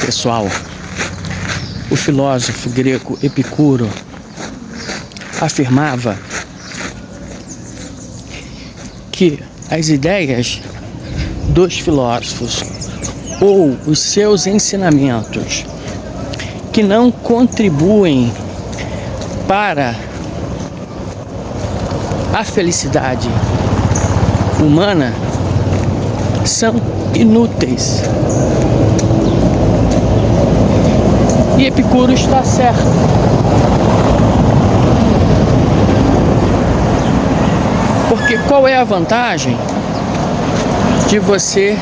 pessoal, o filósofo grego Epicuro afirmava que as ideias dos filósofos ou os seus ensinamentos que não contribuem para a felicidade humana são inúteis. E Epicuro está certo. Porque qual é a vantagem de você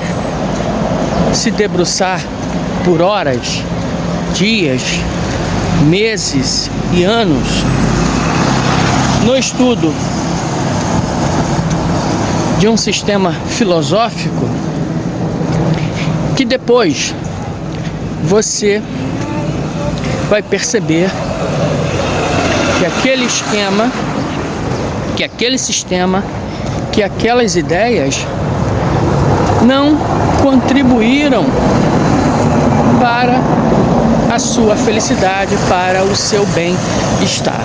se debruçar por horas, dias, meses e anos no estudo de um sistema filosófico que depois você vai perceber que aquele esquema, que aquele sistema, que aquelas ideias não contribuíram para a sua felicidade, para o seu bem-estar.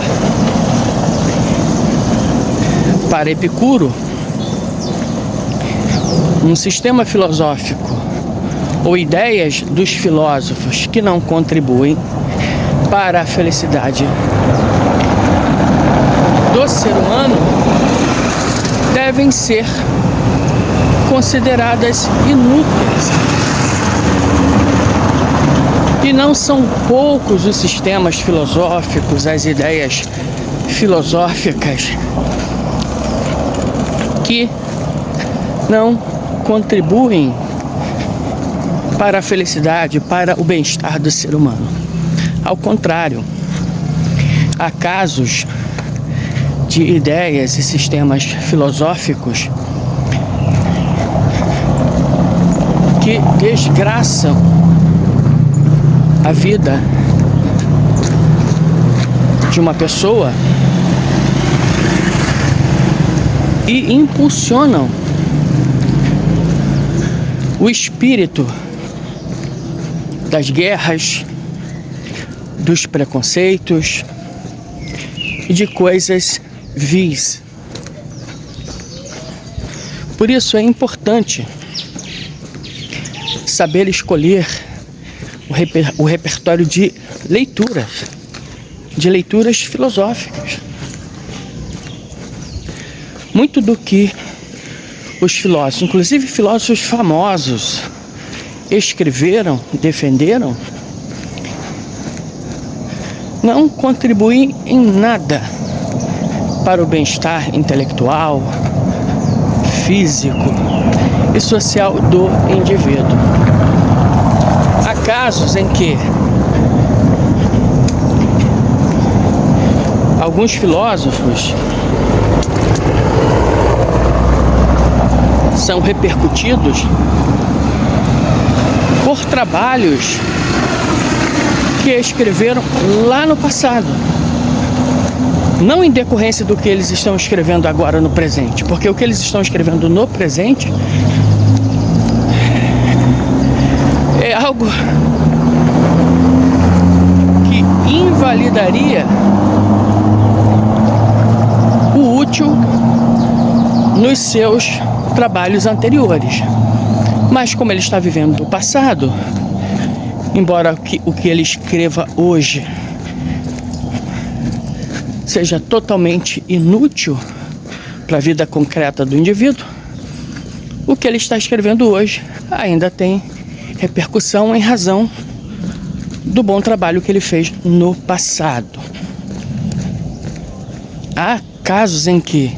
Para Epicuro, um sistema filosófico ou ideias dos filósofos que não contribuem para a felicidade do ser humano devem ser consideradas inúteis. E não são poucos os sistemas filosóficos, as ideias filosóficas que não contribuem para a felicidade, para o bem-estar do ser humano. Ao contrário, há casos de ideias e sistemas filosóficos que desgraçam a vida de uma pessoa e impulsionam o espírito das guerras, dos preconceitos e de coisas vis. Por isso é importante saber escolher o repertório de leituras filosóficas. Muito do que os filósofos, inclusive filósofos famosos, escreveram, defenderam, não contribuem em nada para o bem-estar intelectual, físico e social do indivíduo. Há casos em que alguns filósofos são repercutidos por trabalhos que escreveram lá no passado, não em decorrência do que eles estão escrevendo agora no presente, porque o que eles estão escrevendo no presente é algo que invalidaria o útil nos seus trabalhos anteriores. Mas como ele está vivendo do passado, embora o que ele escreva hoje seja totalmente inútil para a vida concreta do indivíduo, o que ele está escrevendo hoje ainda tem repercussão em razão do bom trabalho que ele fez no passado. Há casos em que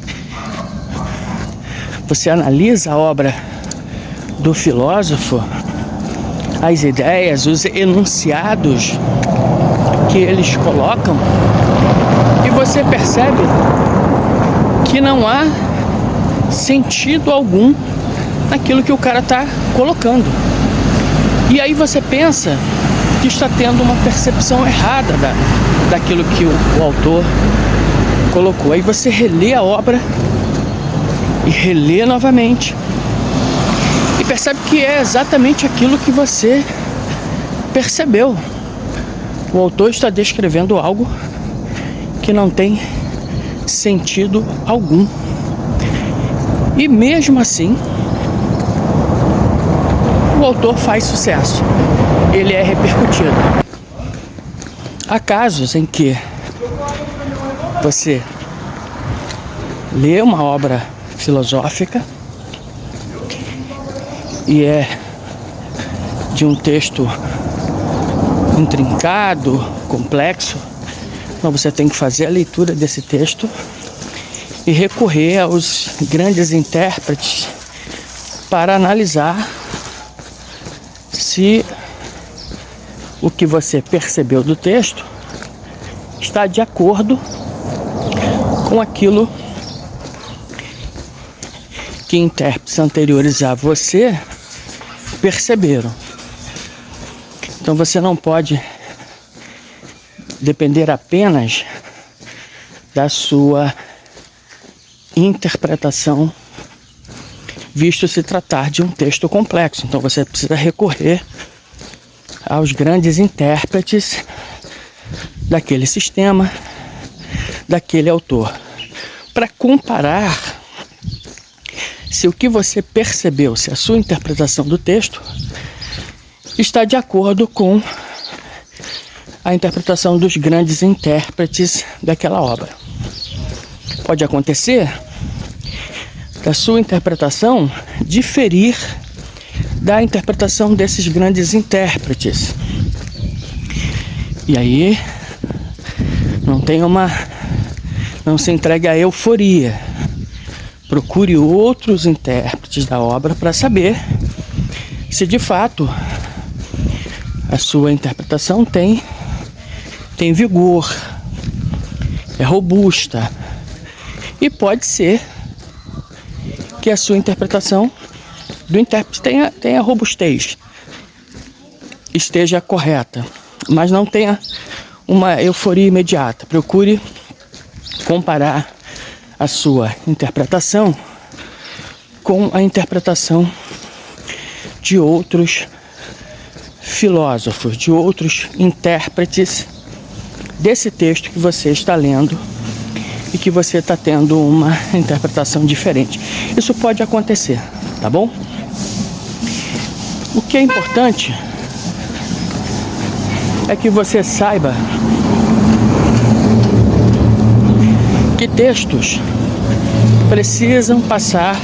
você analisa a obra do filósofo, as ideias, os enunciados que eles colocam, e você percebe que não há sentido algum naquilo que o cara está colocando. E aí você pensa que está tendo uma percepção errada daquilo que o autor colocou. Aí você relê a obra e relê novamente e percebe que é exatamente aquilo que você percebeu. O autor está descrevendo algo que não tem sentido algum. E mesmo assim, o autor faz sucesso. Ele é repercutido. Há casos em que você lê uma obra filosófica e é de um texto intrincado, complexo, então você tem que fazer a leitura desse texto e recorrer aos grandes intérpretes para analisar se o que você percebeu do texto está de acordo com aquilo que intérpretes anteriores a você perceberam. Então você não pode depender apenas da sua interpretação, visto se tratar de um texto complexo. Então você precisa recorrer aos grandes intérpretes daquele sistema, daquele autor, para comparar se o que você percebeu, se a sua interpretação do texto está de acordo com a interpretação dos grandes intérpretes daquela obra. Pode acontecer da sua interpretação diferir da interpretação desses grandes intérpretes. E aí não se entregue à euforia. Procure outros intérpretes da obra para saber se de fato a sua interpretação tem vigor, é robusta. E pode ser que a sua interpretação do intérprete tenha robustez, esteja correta, mas não tenha uma euforia imediata. Procure comparar a sua interpretação com a interpretação de outros filósofos, de outros intérpretes desse texto que você está lendo e que você está tendo uma interpretação diferente. Isso pode acontecer, tá bom? O que é importante é que você saiba que textos precisam passar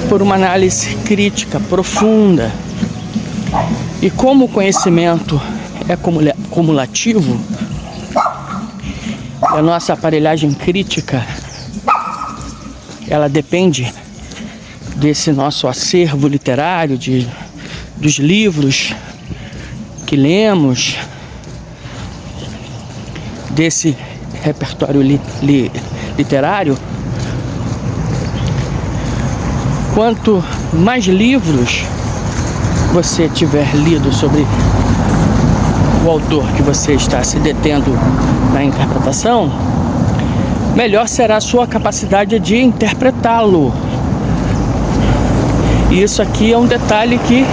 por uma análise crítica profunda. E como o conhecimento é cumulativo, a nossa aparelhagem crítica, ela depende desse nosso acervo literário, dos livros que lemos, desse repertório literário. Quanto mais livros você tiver lido sobre o autor que você está se detendo na interpretação, melhor será a sua capacidade de interpretá-lo. E isso aqui é um detalhe que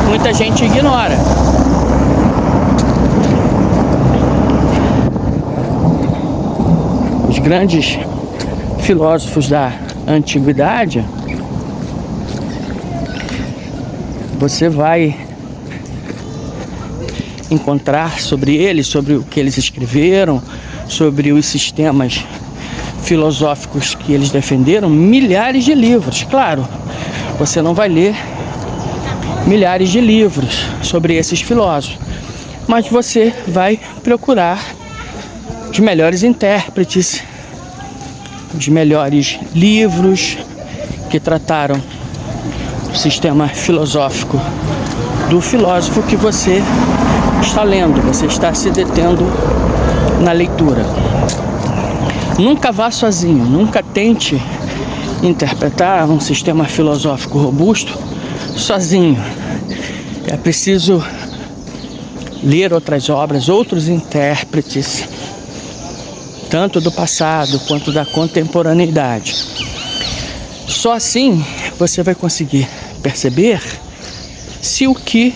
muita gente ignora. Os grandes filósofos da antiguidade, você vai encontrar sobre eles, sobre o que eles escreveram, sobre os sistemas filosóficos que eles defenderam, milhares de livros. Claro, você não vai ler milhares de livros sobre esses filósofos, mas você vai procurar os melhores intérpretes, os melhores livros que trataram o sistema filosófico do filósofo que você está lendo, você está se detendo na leitura. Nunca vá sozinho, nunca tente interpretar um sistema filosófico robusto sozinho. É preciso ler outras obras, outros intérpretes, tanto do passado quanto da contemporaneidade. Só assim você vai conseguir perceber se o que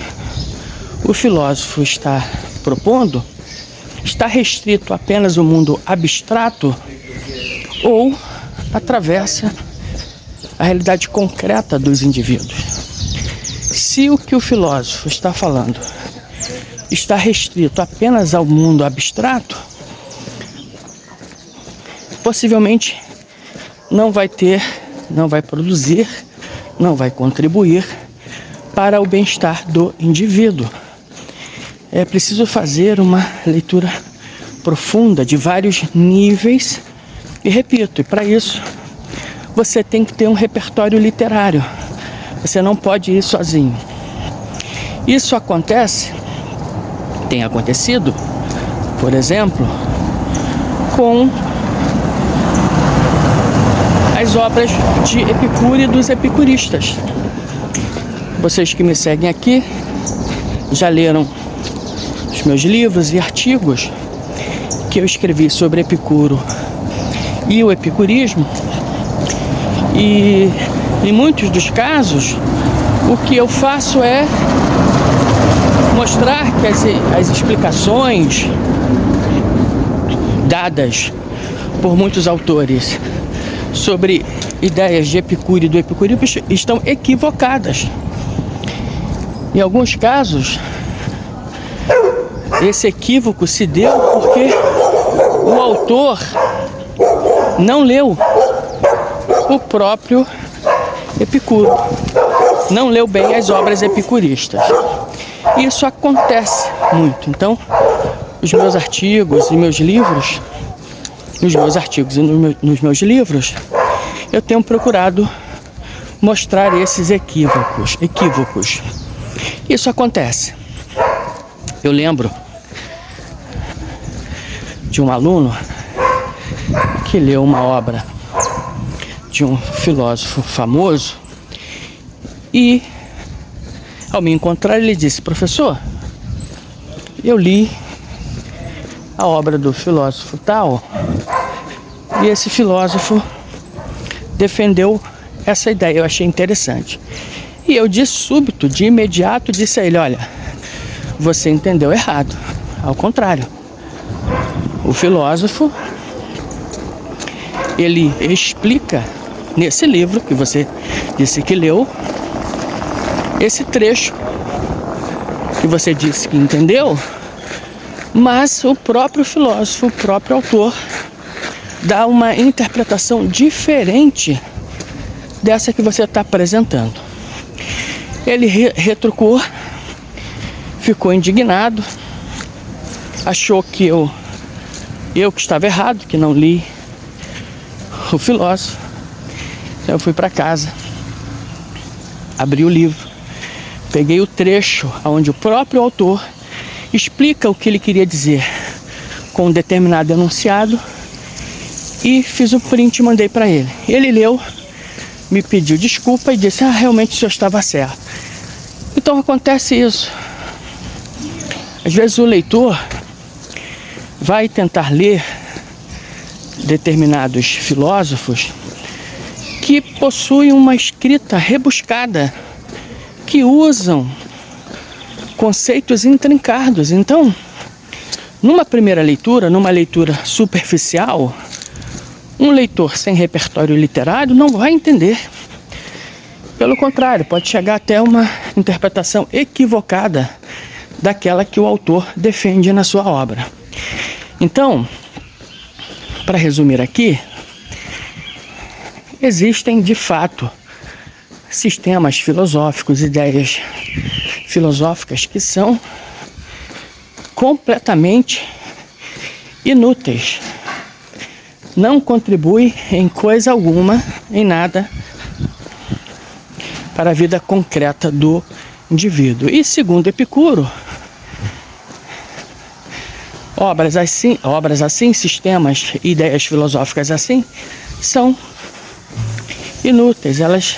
o filósofo está propondo está restrito apenas ao mundo abstrato ou atravessa a realidade concreta dos indivíduos. Se o que o filósofo está falando está restrito apenas ao mundo abstrato, possivelmente não vai produzir, não vai contribuir para o bem-estar do indivíduo. É preciso fazer uma leitura profunda de vários níveis e, repito, para isso você tem que ter um repertório literário. Você não pode ir sozinho. Isso tem acontecido, por exemplo, com as obras de Epicuro e dos epicuristas. Vocês que me seguem aqui já leram os meus livros e artigos que eu escrevi sobre Epicuro e o epicurismo, e em muitos dos casos o que eu faço é mostrar que as explicações dadas por muitos autores sobre ideias de Epicuro e do epicurismo estão equivocadas. Em alguns casos, esse equívoco se deu porque o autor não leu o próprio Epicuro, não leu bem as obras epicuristas. Isso acontece muito. Então, os meus artigos e meus livros, nos meus livros, eu tenho procurado mostrar esses equívocos. Isso acontece. Eu lembro de um aluno que leu uma obra de um filósofo famoso e, ao me encontrar, ele disse: professor, eu li a obra do filósofo tal e esse filósofo defendeu essa ideia, eu achei interessante. E eu de súbito, de imediato, disse a ele: olha, você entendeu errado. Ao contrário, o filósofo, ele explica nesse livro que você disse que leu, esse trecho que você disse que entendeu, mas o próprio filósofo, o próprio autor, dá uma interpretação diferente dessa que você está apresentando. Ele retrucou, ficou indignado, achou que eu que estava errado, que não li o filósofo. Então eu fui para casa, abri o livro, peguei o trecho onde o próprio autor explica o que ele queria dizer com um determinado enunciado e fiz o print e mandei para ele. Ele leu, me pediu desculpa e disse: realmente o senhor estava certo. Então acontece isso. Às vezes o leitor vai tentar ler determinados filósofos que possuem uma escrita rebuscada, que usam conceitos intrincados. Então, numa primeira leitura, numa leitura superficial, um leitor sem repertório literário não vai entender. Pelo contrário, pode chegar até uma interpretação equivocada daquela que o autor defende na sua obra. Então, para resumir aqui, existem de fato sistemas filosóficos, ideias filosóficas que são completamente inúteis. Não contribuem em coisa alguma, em nada, para a vida concreta do indivíduo. E segundo Epicuro, obras assim, sistemas, ideias filosóficas assim, são inúteis. Elas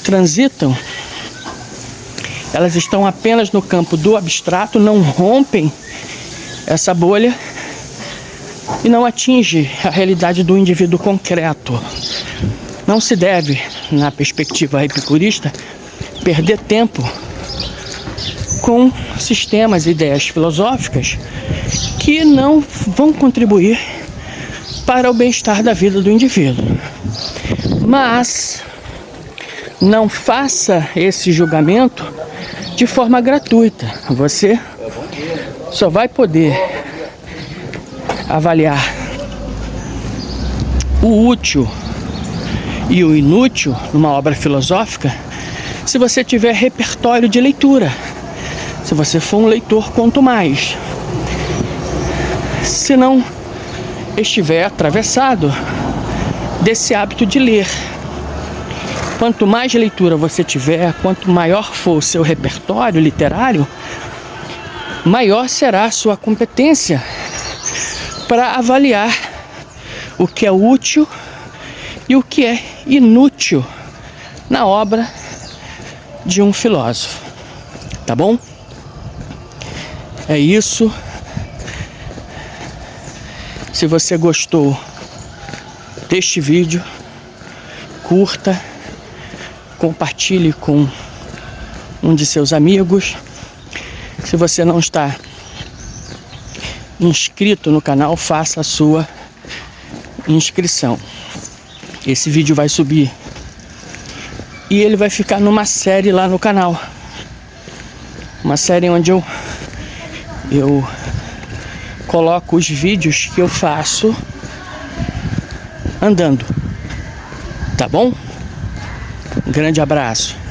transitam, elas estão apenas no campo do abstrato, não rompem essa bolha e não atinge a realidade do indivíduo concreto. Não se deve, na perspectiva epicurista, perder tempo com sistemas e ideias filosóficas que não vão contribuir para o bem-estar da vida do indivíduo. Mas não faça esse julgamento de forma gratuita. Você só vai poder avaliar o útil e o inútil numa obra filosófica se você tiver repertório de leitura. Se você for um leitor, quanto mais. Se não estiver atravessado desse hábito de ler. Quanto mais leitura você tiver, quanto maior for o seu repertório literário, maior será a sua competência para avaliar o que é útil e o que é inútil na obra de um filósofo. Tá bom? É isso. Se você gostou deste vídeo, curta, compartilhe com um de seus amigos. Se você não está inscrito no canal, faça a sua inscrição. Esse vídeo vai subir e ele vai ficar numa série lá no canal. Uma série onde eu coloco os vídeos que eu faço andando. Tá bom? Um grande abraço.